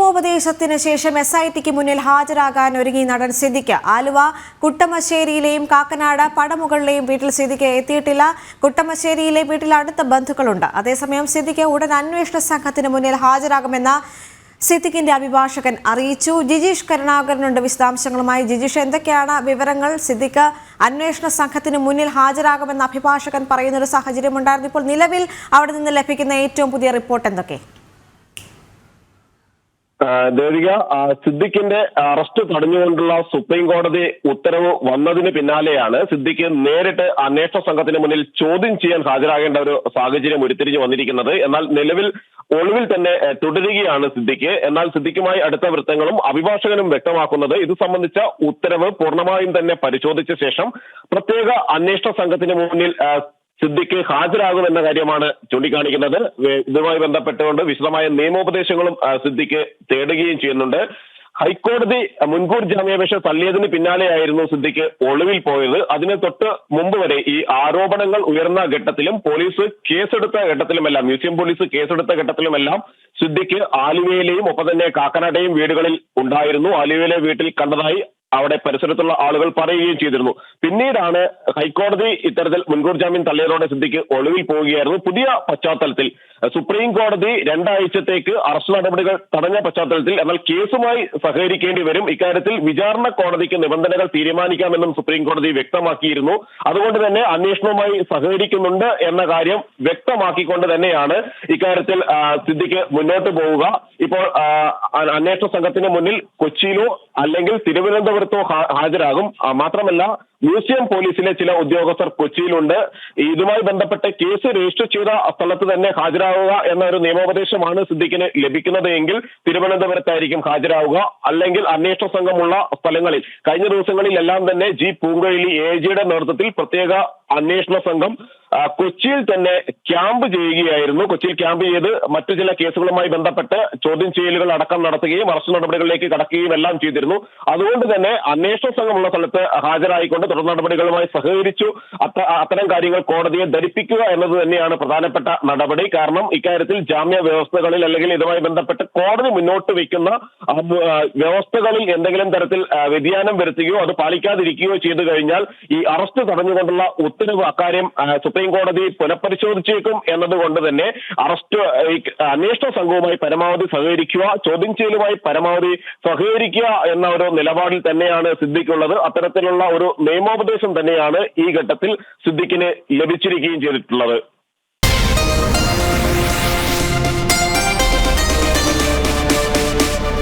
നിയമോപദേശത്തിന് ശേഷം SITക്ക് മുന്നിൽ ഹാജരാകാൻ ഒരുങ്ങി നടൻ സിദ്ദിഖ്. ആലുവ കുട്ടമശ്ശേരിയിലെയും കാക്കനാട് പടമുകളിലെയും വീട്ടിൽ സിദ്ദിഖ് എത്തിയിട്ടില്ല. കുട്ടമശ്ശേരിയിലെ വീട്ടിൽ അടുത്ത ബന്ധുക്കളുണ്ട്. അതേസമയം സിദ്ദിഖ് ഉടൻ അന്വേഷണ സംഘത്തിന് മുന്നിൽ ഹാജരാകുമെന്ന് സിദ്ദിഖിന്റെ അഭിഭാഷകൻ അറിയിച്ചു. ജിജീഷ് കരുണാകരനുണ്ട് വിശദാംശങ്ങളുമായി. ജിജീഷ്, എന്തൊക്കെയാണ് വിവരങ്ങൾ? സിദ്ദിഖ് അന്വേഷണ സംഘത്തിന് മുന്നിൽ ഹാജരാകുമെന്ന് അഭിഭാഷകൻ പറയുന്ന ഒരു സാഹചര്യമുണ്ടായിരുന്നു. ഇപ്പോൾ നിലവിൽ അവിടെ നിന്ന് ലഭിക്കുന്ന ഏറ്റവും പുതിയ റിപ്പോർട്ട് എന്തൊക്കെ? ദേവിക, സിദ്ദിഖിന്റെ അറസ്റ്റ് തടഞ്ഞുകൊണ്ടുള്ള സുപ്രീം കോടതി ഉത്തരവ് വന്നതിന് പിന്നാലെയാണ് സിദ്ദിഖ് നേരിട്ട് അന്വേഷണ സംഘത്തിന് മുന്നിൽ ചോദ്യം ചെയ്യാൻ ഹാജരാകേണ്ട ഒരു സാഹചര്യം ഉരുത്തിരിഞ്ഞു വന്നിരിക്കുന്നത്. എന്നാൽ നിലവിൽ ഒളിവിൽ തന്നെ തുടരുകയാണ് സിദ്ദിഖ്. എന്നാൽ സിദ്ദിഖുമായി അടുത്ത വൃത്തങ്ങളും അഭിഭാഷകനും വ്യക്തമാക്കുന്നത് ഇത് സംബന്ധിച്ച ഉത്തരവ് പൂർണ്ണമായും തന്നെ പരിശോധിച്ച ശേഷം പ്രത്യേക അന്വേഷണ സംഘത്തിന് മുന്നിൽ സിദ്ദിഖ് ഹാജരാകുമെന്ന കാര്യമാണ് ചൂണ്ടിക്കാണിക്കുന്നത്. ഇതുമായി ബന്ധപ്പെട്ടുകൊണ്ട് വിശദമായ നിയമോപദേശങ്ങളും സിദ്ദിഖ് തേടുകയും ചെയ്യുന്നുണ്ട്. ഹൈക്കോടതി മുൻകൂർ ജാമ്യാപേക്ഷ തള്ളിയതിന് പിന്നാലെയായിരുന്നു സിദ്ദിഖ് ഒളിവിൽ പോയത്. അതിന് തൊട്ട് മുമ്പ് വരെ ഈ ആരോപണങ്ങൾ ഉയർന്ന ഘട്ടത്തിലും പോലീസ് കേസെടുത്ത ഘട്ടത്തിലുമെല്ലാം, മ്യൂസിയം പോലീസ് കേസെടുത്ത ഘട്ടത്തിലുമെല്ലാം സിദ്ദിഖ് ആലുവയിലെയും ഒപ്പം തന്നെ കാക്കനാടെയും വീടുകളിൽ ഉണ്ടായിരുന്നു. ആലുവയിലെ വീട്ടിൽ കണ്ടതായി അവിടെ പരിസരത്തുള്ള ആളുകൾ പറയുകയും ചെയ്തിരുന്നു. പിന്നീടാണ് ഹൈക്കോടതി ഇത്തരത്തിൽ മുൻകൂർ ജാമ്യം തള്ളിയതോടെ സിദ്ദിഖ് ഒളിവിൽ പോവുകയായിരുന്നു. പുതിയ പശ്ചാത്തലത്തിൽ സുപ്രീം കോടതി 2 ആഴ്ചത്തേക്ക് അറസ്റ്റ് നടപടികൾ തടഞ്ഞ പശ്ചാത്തലത്തിൽ എന്നാൽ കേസുമായി സഹകരിക്കേണ്ടി വരും. ഇക്കാര്യത്തിൽ വിചാരണ കോടതിക്ക് നിബന്ധനകൾ തീരുമാനിക്കാമെന്നും സുപ്രീം കോടതി വ്യക്തമാക്കിയിരുന്നു. അതുകൊണ്ട് തന്നെ അന്വേഷണവുമായി സഹകരിക്കുന്നുണ്ട് എന്ന കാര്യം വ്യക്തമാക്കിക്കൊണ്ട് തന്നെയാണ് ഇക്കാര്യത്തിൽ സിദ്ദിഖ് മുന്നോട്ട് പോവുക. ഇപ്പോൾ അന്വേഷണ സംഘത്തിന് മുന്നിൽ കൊച്ചിയിലോ അല്ലെങ്കിൽ തിരുവനന്തപുരത്തോ ഹാജരാകും. മാത്രമല്ല മ്യൂസിയം പോലീസിലെ ചില ഉദ്യോഗസ്ഥർ കൊച്ചിയിലുണ്ട്. ഇതുമായി ബന്ധപ്പെട്ട് കേസ് രജിസ്റ്റർ ചെയ്ത സ്ഥലത്ത് തന്നെ ഹാജരാകുക എന്ന ഒരു നിയമോപദേശമാണ് സിദ്ദിഖിന് ലഭിക്കുന്നത് എങ്കിൽ തിരുവനന്തപുരത്തായിരിക്കും ഹാജരാവുക. അല്ലെങ്കിൽ അന്വേഷണ സംഘമുള്ള സ്ഥലങ്ങളിൽ കഴിഞ്ഞ ദിവസങ്ങളിലെല്ലാം തന്നെ പൂങ്കോയിലി AIGയുടെ നേതൃത്വത്തിൽ പ്രത്യേക അന്വേഷണ സംഘം കൊച്ചിയിൽ തന്നെ ക്യാമ്പ് ചെയ്യുകയായിരുന്നു. കൊച്ചിയിൽ ക്യാമ്പ് ചെയ്ത് മറ്റു ചില കേസുകളുമായി ബന്ധപ്പെട്ട് ചോദ്യം ചെയ്യലുകൾ അടക്കം നടത്തുകയും അറസ്റ്റ് നടപടികളിലേക്ക് കടക്കുകയും എല്ലാം ചെയ്തിരുന്നു. അതുകൊണ്ട് തന്നെ അന്വേഷണ സംഘമുള്ള സ്ഥലത്ത് ഹാജരായിക്കൊണ്ട് തുടർ നടപടികളുമായി സഹകരിച്ചു അത്തരം കാര്യങ്ങൾ കോടതിയെ ധരിപ്പിക്കുക എന്നത് തന്നെയാണ് പ്രധാനപ്പെട്ട നടപടി. കാരണം ഇക്കാര്യത്തിൽ ജാമ്യ വ്യവസ്ഥകളിൽ അല്ലെങ്കിൽ ഇതുമായി ബന്ധപ്പെട്ട് കോടതി മുന്നോട്ട് വയ്ക്കുന്ന വ്യവസ്ഥകളിൽ എന്തെങ്കിലും തരത്തിൽ വ്യതിയാനം വരുത്തുകയോ അത് പാലിക്കാതിരിക്കുകയോ ചെയ്തു കഴിഞ്ഞാൽ ഈ അറസ്റ്റ് തടഞ്ഞുകൊണ്ടുള്ള ഉത്തരവ് അക്കാര്യം സുപ്രീം കോടതി പുനഃപരിശോധിച്ചേക്കും എന്നതുകൊണ്ട് തന്നെ അന്വേഷണ സംഘവുമായി പരമാവധി സഹകരിക്കുക, ചോദ്യം ചെയ്യലുമായി പരമാവധി സഹകരിക്കുക എന്ന ഒരു നിലപാടിൽ തന്നെയാണ് സിദ്ദിഖ് ഉള്ളത്. അത്തരത്തിലുള്ള ഒരു നിയമോപദേശം തന്നെയാണ് ഈ ഘട്ടത്തിൽ സിദ്ദിഖിന് ലഭിച്ചിരിക്കുകയും ചെയ്തിട്ടുള്ളത്.